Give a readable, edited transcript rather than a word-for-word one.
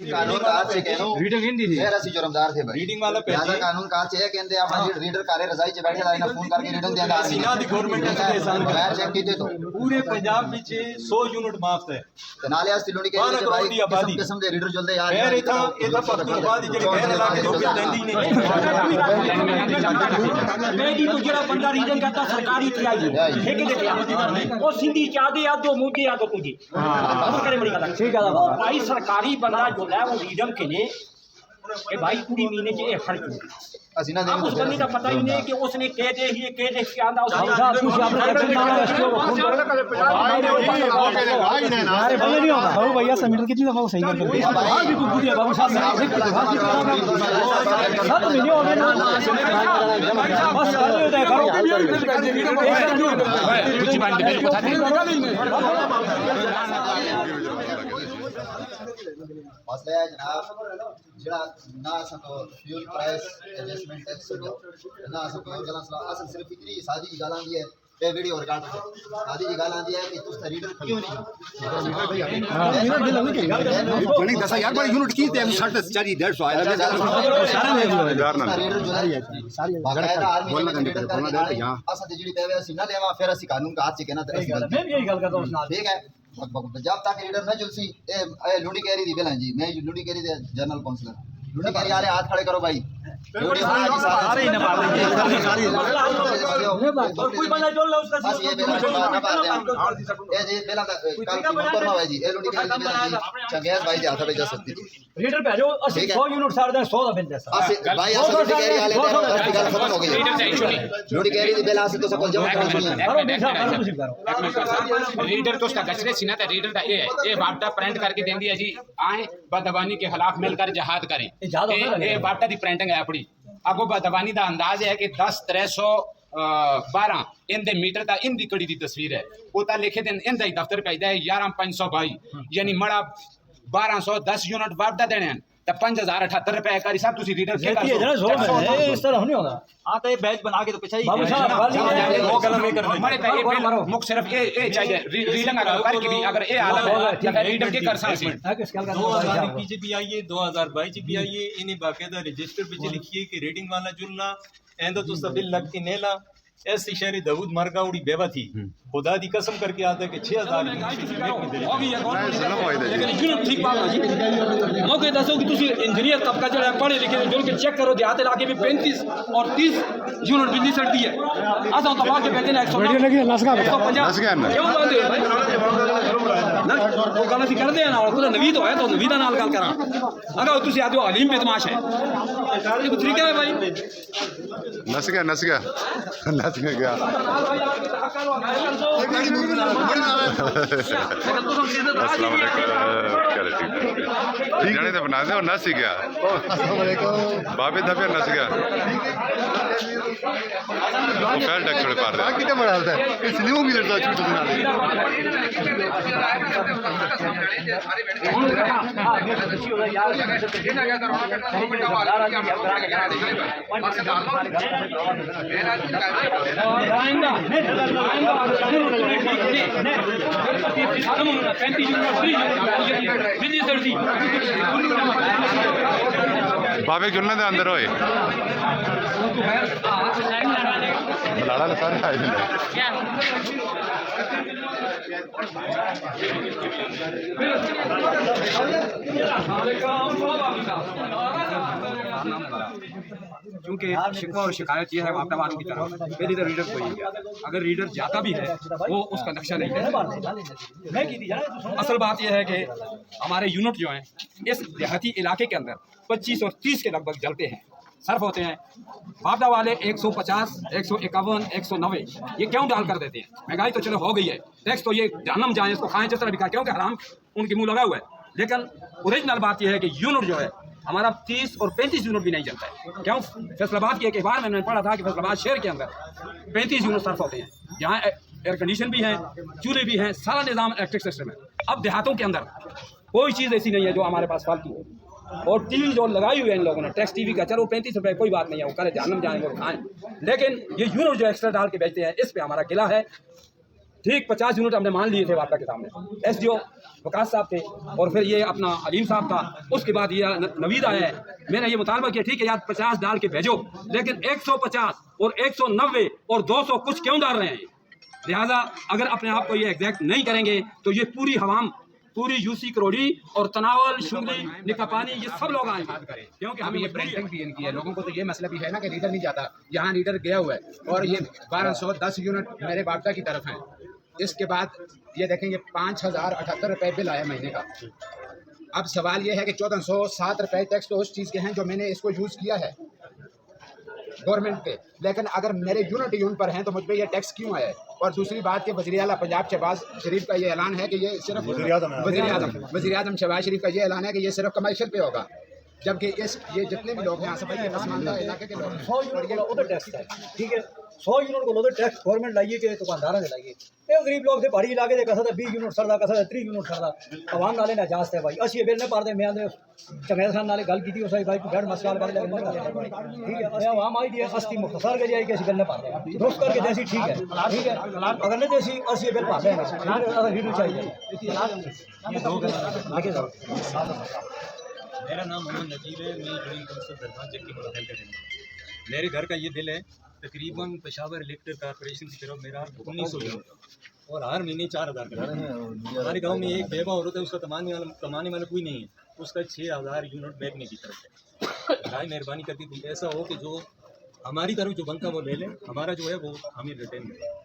कानून का से कहनो रीडिंग हिंदी थी मेरा सी जुर्मदार थे भाई रीडिंग वाला लिहाजा कानून का से कहंदे आप रीडर कारे रजाई च बैठे लाइन फोन करके रीडिंग देंदा सीना दी गवर्नमेंट ने एहसान मैं चेक कीते तो पूरे पंजाब विच 100 यूनिट माफ है ते नाले आस्ती लुणी के भाई किस्म दे रीडर जल्दे यार खैर इथा पख्तूनख्वा दी जेड़ी बहन इलाके जो बिल देंदी नहीं मैं दी तो जेड़ा बंदा रीडिंग करता सरकारी टीआई ठेके दे वो सिंधी चादे या तो मुझे या तो तुझे हां करे बड़ी गल ठीक है भाई सरकारी बंदा जो है वो रीडिंग के लिए ए भाई पूरी महीने के खर्च ਅਸੀਂ ਨਾ उस बंदे का पता ही नहीं कि उसने कह दे ही के आंदा उसने कुछ अपने एक्शन मांगो इसको फोन करो अरे भले नहीं होगा बाबू भैया समीटर कितनी दफा सही कर दे हां भी कुछ दिया बाबू साहब सब नहीं हो गए बस करो कुछ बात बिल को था मसला है जनाब जड़ा ना सको फ्यूल प्राइस एडजस्टमेंट टैक्स ना सको गला असल सिर्फ इतनी सादी गाल आंदी है ये वीडियो रिकॉर्ड सादी गाल आंदी है कि तुस रीडर क्यों नहीं जणी दसा यार बड़ी यूनिट की ते शर्ट चाहिए 150 आया सारा ले जो यार ना रीडर जो है सारी बोलना दे यहां असा ते जड़ी पेवे सी ना देवा फिर असि कानून का हाथ से कहना ते मैं भी यही गल करता हूं ठीक है जब तक रीडर न जुलसी ए लुडी कैरी दी बेला जी मैं लुडी कैरी दे जनरल काउंसलर लुडी कैरी वाले हाथ खड़े करो भाई सारे ही ना मार देंगे कोई बंदा जो लो उसका बस ये बेला ना बात है ए जी बेला कल ऊपर ना भाई जी ए लुडी कैरी बेला जी चंगेज भाई दे हाथ पे जा सकती थी रीडर भेजो 100 यूनिट सार दे 100 दा बिल दे भाई ऐसा लुडी कैरी वाले दे गल खत्म हो गई लुडी कैरी दी बेला से तो सब जमा रीडर तो उसका गचरे सीना था रीडर का ये बापटा प्रिंट करके देंदी है जी आए बदवानी के खिलाफ मिलकर जहाद करें ये बापटा दी प्रिंटिंग है अपनी अगो बदवानी का अंदाज है कि 10-312 इंदे मीटर का इंदी कड़ी दी तस्वीर है उता लिखे दिन इंदा ही दफ्तर पे है 11522 यानी मड़ा 1210 यूनिट बापटा देने तो 5078 रुपए करी साहब तुसी रीडर के है इस तरह नहीं होगा हां तो ये बैच बना के तो पिछाई बाबू साहब वो गलत नहीं करना हमारे पे मुख सिर्फ ये चाहिए रीडिंग अगर करके भी अगर ये हालत है रीडर के कर सकते 2021 भी आई है 2022 भी आई है इन्हें बाकायदा रजिस्टर पे लिखिए कि रीडिंग वाला जुलना एंदो तो सब बिल लग के नेला ऐसी शहरी दाऊद मार्गा उड़ी बेवा थी खुदा दी कसम करके आता है कि 6000 लेकिन यूनिट ठीक बात है जी मौके दसो कि तुसी इंजीनियर तबका जड़ा पढ़े लिखे जो के चेक करो देहात इलाके में 35 और 30 यूनिट बिजली सड़ती है आसा तो बाकी कहते हैं 100 वीडियो लगी नसगा क्यों बांधे ना वो गल ਅਸੀਂ ਕਰਦੇ ਆ ਨਾ ਉਹ ਨਵੀਦ ਹੋਇਆ ਤਾਂ ਨਵੀਦ ਨਾਲ ਗੱਲ ਕਰਾਂ ਅਗਾ ਤੁਸੀਂ ਆਦੋ ਹਲੀਮ ਬਦਮਾਸ਼ ਹੈ ਇਹ ਕੁਝ ਤਰੀਕਾ ਹੈ ਭਾਈ नस गया जाने तो बना दे और नस ही गया बाबे दबे नस गया पहल टक छोड़े पार दे कितना बड़ा होता है इसलिए वो भी लड़ता छूट बना दे बाबे जुलने दे अंदर होए लाड़ा सारे आए क्योंकि शिकवा और शिकायत ये है आपदा वालों की तरफ पहले तो रीडर कोई है अगर रीडर जाता भी है वो उसका नक्शा नहीं है असल बात यह है कि हमारे यूनिट जो हैं इस देहाती इलाके के अंदर 25 और 30 के लगभग जलते हैं सर्फ होते हैं आपदा वाले 150 151 190 ये क्यों डाल कर देते हैं महंगाई तो चलो हो गई है टैक्स तो ये जहन्नम जाए इसको खाएं जिस तरह भी खाएं क्योंकि हराम उनके मुंह लगा हुआ है लेकिन ओरिजिनल बात यह है कि यूनिट जो है हमारा 30 और 35 यूनिट भी नहीं चलता है क्यों फैसलाबाद के एक अखबार में मैंने पढ़ा था कि फैसलाबाद शहर के अंदर 35 यूनिट सर्फ होते हैं जहाँ एयर कंडीशन भी है चूल्हे भी हैं सारा निज़ाम इलेक्ट्रिक सिस्टम है अब देहातों के अंदर कोई चीज़ ऐसी नहीं है जो हमारे पास फालतू हो और टीवी जो लगाई हुई है इन लोगों ने टैक्स टीवी का चलो 35 रुपए कोई बात नहीं है वो करे जहन्नम जाएंगे और खाएं लेकिन ये यूनिट जो एक्स्ट्रा डाल के बेचते हैं इस पे हमारा गिला है ठीक 50 यूनिट हमने मान लिए थे वापडा के सामने। SDO वकास साहब थे और फिर ये अपना अलीम साहब था, उसके बाद ये नवीद आया है। मैंने ये मुतालबा किया ठीक है यार 50 डाल के भेजो, लेकिन 150 और 190 और 200 कुछ क्यों डाल रहे हैं? लिहाजा अगर अपने आप को ये एग्जैक्ट नहीं करेंगे तो ये पूरी हवाम, पूरी यूसी करोड़ी और तनावल शुगली निकापानी ये सब लोग आए क्योंकि हमें ये ब्रांडिंग भी इनकी है। लोगों को तो ये मसला भी है ना कि रीडर नहीं जाता, यहाँ रीडर गया हुआ है और ये 1210 यूनिट मेरे वापडा की तरफ हैं। इसके बाद ये देखेंगे 5078 रुपये बिल आया महीने का। अब सवाल ये है कि 1407 रुपये टैक्स तो उस चीज़ के हैं जो मैंने इसको यूज़ किया है गवर्नमेंट के, लेकिन अगर मेरे यूनिट पर हैं तो मुझ पर यह टैक्स क्यों आया है? और दूसरी बात कि वज़ीर आला पंजाब शहबाज शरीफ का ये ऐलान है कि ये सिर्फ वज़ीर आज़म शहबाज शरीफ का ये ऐलान है कि ये सिर्फ कमर्शियल पे होगा, जबकि ये जितने भी लोग हैं आसपास के पसमानदा इलाके के लोग हैं 100 यूनिट को उधर टैक्स है, ठीक है 100 यूनिट को उधर टैक्स गवर्नमेंट लाइए कि दुकानदार ने लाइए। ये गरीब लोग थे पहाड़ी इलाके कैसा था 20 यूनिट सरदा कैसा 3 यूनिट सरदा आवाम नाले ना जास्त है भाई असि बिल ने पारदे मैं आंदे चंगेज खान नाले गल की उस भाई बैठ मसला कर ले ठीक है अरे आवाम आई दी अस्ती मुख्तसर के जाए कि बिल ने पारदे दोस्त करके जैसी ठीक है अगर नहीं जैसी असि बिल पारदे ना अगर रीड चाहिए। मेरा नाम मोहम्मद नजीब है, मैं जॉइंट काउंसिल दरबार जक्की मोहल्ले का रहने वाला हूं। मेरे घर का ये बिल है तकरीबन पेशावर इलेक्ट्रिक कॉर्पोरेशन की तरफ मेरा 1900 यूनिट और हर महीने 4000 का हमारे गांव में एक बेवा औरत है, उसका कमाने वाला कोई नहीं है, उसका 6000 यूनिट बैठने की तरफ है। भाई मेहरबानी करके कुछ ऐसा हो कि जो हमारी तरफ जो बनता वो ले लें, हमारा जो है वो हमें रिटर्न करें।